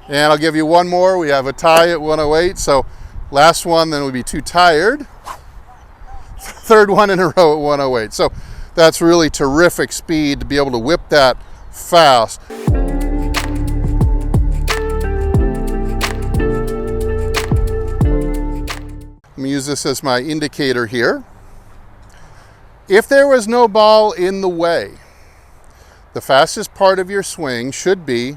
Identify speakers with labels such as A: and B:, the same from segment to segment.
A: And I'll give you one more. We have a tie at 108. So last one, then we'll be too tired. Third one in a row at 108. So that's really terrific speed to be able to whip that fast. Let me use this as my indicator here. If there was no ball in the way, the fastest part of your swing should be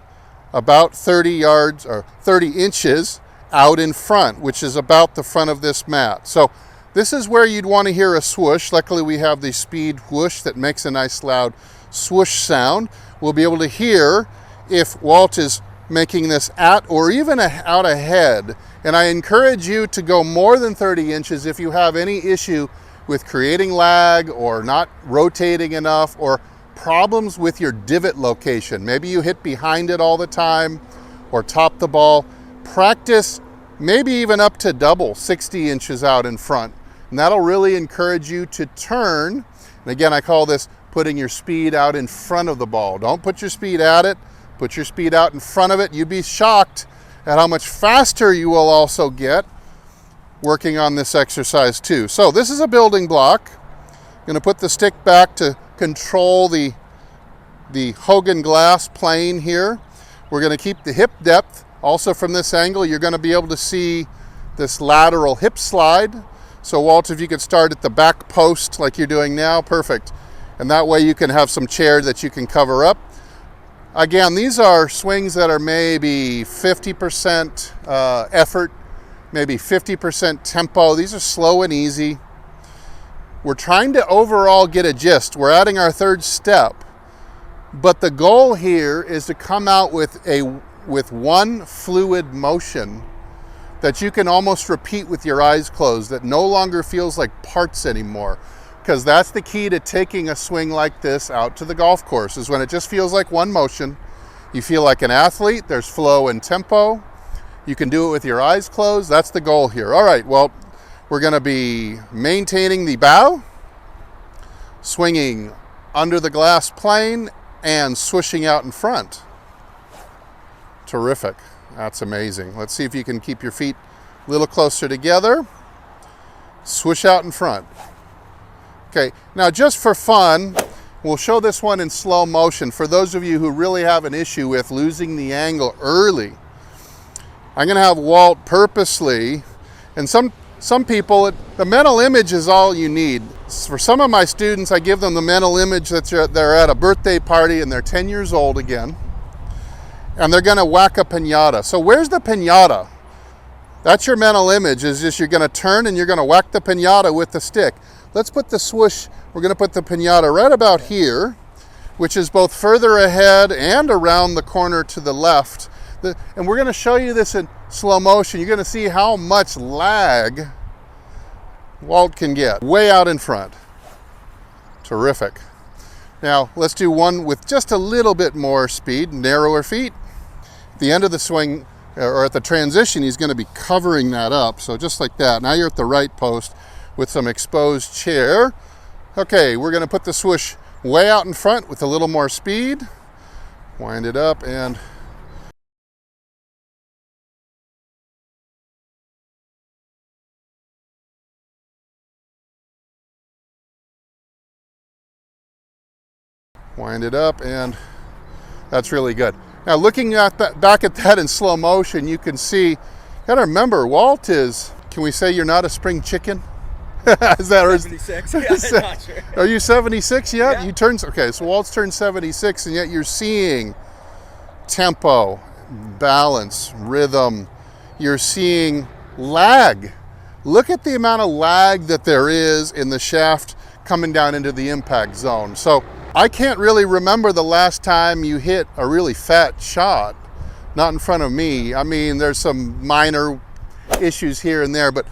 A: about 30 yards or 30 inches out in front, which is about the front of this mat. So this is where you'd want to hear a swoosh. Luckily we have the speed whoosh that makes a nice loud swoosh sound. We'll be able to hear if Walt is making this at or even out ahead. And I encourage you to go more than 30 inches if you have any issue with creating lag or not rotating enough or problems with your divot location. Maybe you hit behind it all the time or top the ball. Practice maybe even up to double 60 inches out in front. And that'll really encourage you to turn. And again, I call this putting your speed out in front of the ball. Don't put your speed at it, put your speed out in front of it. You'd be shocked at how much faster you will also get working on this exercise too. So this is a building block. I'm going to put the stick back to control the Hogan glass plane here. We're going to keep the hip depth. Also from this angle, you're going to be able to see this lateral hip slide. So Walt, if you could start at the back post like you're doing now, perfect. And that way you can have some chair that you can cover up. Again, these are swings that are maybe 50% effort, maybe 50% tempo. These are slow and easy. We're trying to overall get a gist. We're adding our third step, but the goal here is to come out with one fluid motion that you can almost repeat with your eyes closed, that no longer feels like parts anymore. Because that's the key to taking a swing like this out to the golf course, is when it just feels like one motion. You feel like an athlete, there's flow and tempo. You can do it with your eyes closed. That's the goal here. All right, well, we're gonna be maintaining the bow, swinging under the glass plane, and swooshing out in front. Terrific, that's amazing. Let's see if you can keep your feet a little closer together. Swoosh out in front. Okay, now just for fun, we'll show this one in slow motion. For those of you who really have an issue with losing the angle early, I'm gonna have Walt purposely, and some people, the mental image is all you need. For some of my students, I give them the mental image that they're at a birthday party and they're 10 years old again, and they're gonna whack a piñata. So where's the piñata? That's your mental image, is just you're gonna turn and you're gonna whack the piñata with the stick. Let's put the swoosh, we're gonna put the piñata right about here, which is both further ahead and around the corner to the left. And we're gonna show you this in slow motion. You're gonna see how much lag Walt can get way out in front. Terrific. Now let's do one with just a little bit more speed, narrower feet. At the end of the swing, or at the transition, he's gonna be covering that up. So just like that. Now you're at the right post with some exposed chair. Okay, we're gonna put the swoosh way out in front with a little more speed. Wind it up and wind it up, and that's really good. Now looking at that, back at that in slow motion, you can see, gotta remember, Walt is, can we say you're not a spring chicken? Is that
B: 76? Yeah, I'm not sure.
A: Are you 76 yet?
B: Yeah.
A: You turned, okay, so Walt's turned 76, and yet you're seeing tempo, balance, rhythm. You're seeing lag. Look at the amount of lag that there is in the shaft coming down into the impact zone. So I can't really remember the last time you hit a really fat shot, not in front of me. I mean, there's some minor issues here and there, but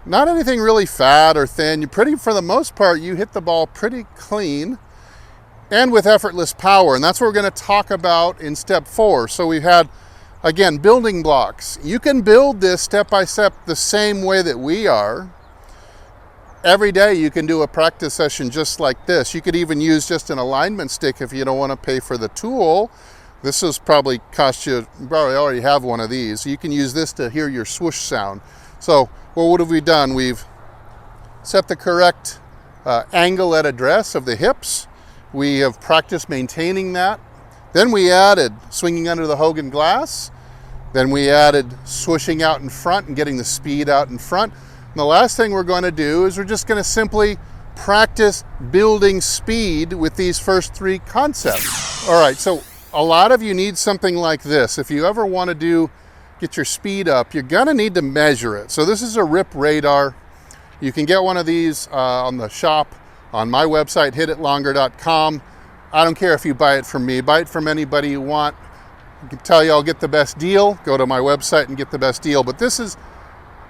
A: not anything really fat or thin. For the most part, you hit the ball pretty clean and with effortless power. And that's what we're gonna talk about in step 4. So we've had, again, building blocks. You can build this step by step the same way that we are. Every day you can do a practice session just like this. You could even use just an alignment stick if you don't want to pay for the tool. This has probably cost you already have one of these. You can use this to hear your swoosh sound. So, well, what have we done? We've set the correct angle at address of the hips. We have practiced maintaining that. Then we added swinging under the Hogan glass. Then we added swooshing out in front and getting the speed out in front. And the last thing we're going to do is we're just going to simply practice building speed with these first three concepts. All right, so a lot of you need something like this. If you ever want to get your speed up, you're going to need to measure it. So this is a RIP radar. You can get one of these on the shop on my website, hititlonger.com. I don't care if you buy it from me. Buy it from anybody you want. I can tell you I'll get the best deal. Go to my website and get the best deal. But this is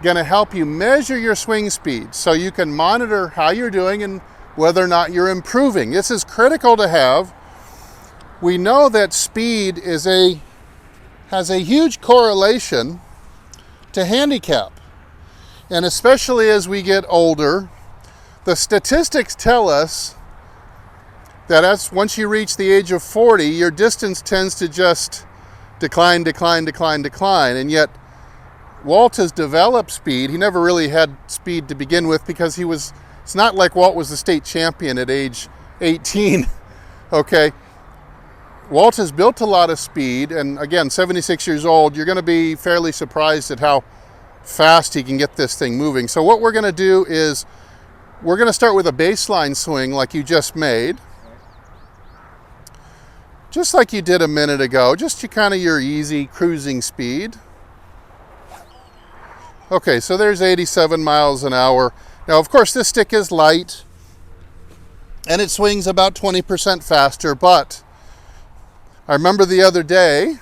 A: going to help you measure your swing speed so you can monitor how you're doing and whether or not you're improving. This is critical to have. We know that speed has a huge correlation to handicap. And especially as we get older, the statistics tell us that once you reach the age of 40, your distance tends to just decline. And yet, Walt has developed speed. He never really had speed to begin with because it's not like Walt was the state champion at age 18, okay? Walt has built a lot of speed, and again, 76 years old, you're gonna be fairly surprised at how fast he can get this thing moving. So what we're gonna do is, we're gonna start with a baseline swing like you just made. Just like you did a minute ago, just your easy cruising speed. Okay, so there's 87 miles an hour. Now, of course, this stick is light, and it swings about 20% faster, but I remember the other day,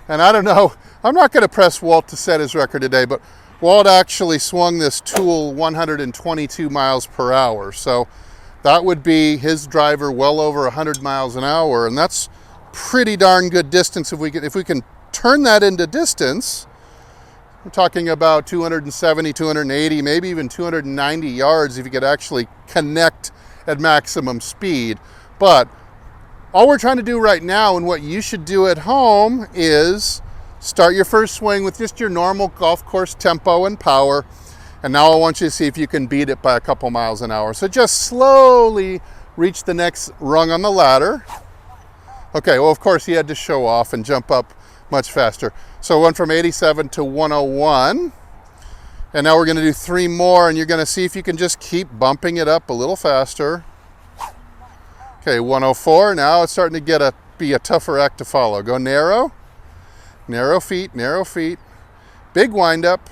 A: and I don't know, I'm not going to press Walt to set his record today, but Walt actually swung this tool 122 miles per hour. So that would be his driver well over 100 miles an hour, and that's pretty darn good distance. If we can turn that into distance, we're talking about 270, 280, maybe even 290 yards if you could actually connect at maximum speed. But all we're trying to do right now, and what you should do at home, is start your first swing with just your normal golf course tempo and power. And now I want you to see if you can beat it by a couple miles an hour. So just slowly reach the next rung on the ladder. Okay, well, of course, he had to show off and jump up much faster. So went from 87 to 101. And now we're going to do 3 more, and you're going to see if you can just keep bumping it up a little faster. Okay, 104. Now it's starting to be a tougher act to follow. Go narrow. Narrow feet, narrow feet. Big wind up.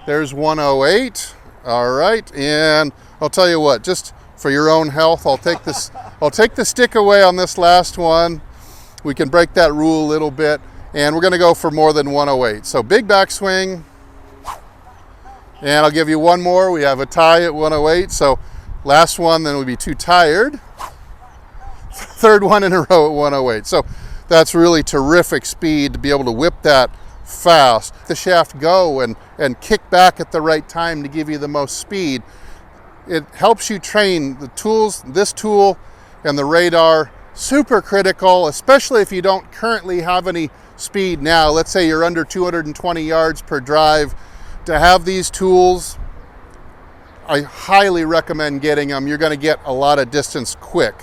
A: There's 108. All right, and I'll tell you what, just for your own health, I'll take the stick away on this last one. We can break that rule a little bit, and we're going to go for more than 108. So big backswing, and I'll give you one more. We have a tie at 108, so last one, then we'll be too tired. Third one in a row at 108. So that's really terrific speed to be able to whip that fast. The shaft go and kick back at the right time to give you the most speed. It helps you train the tools, this tool and the radar, super critical, especially if you don't currently have any speed now. Let's say you're under 220 yards per drive. To have these tools, I highly recommend getting them. You're going to get a lot of distance quick.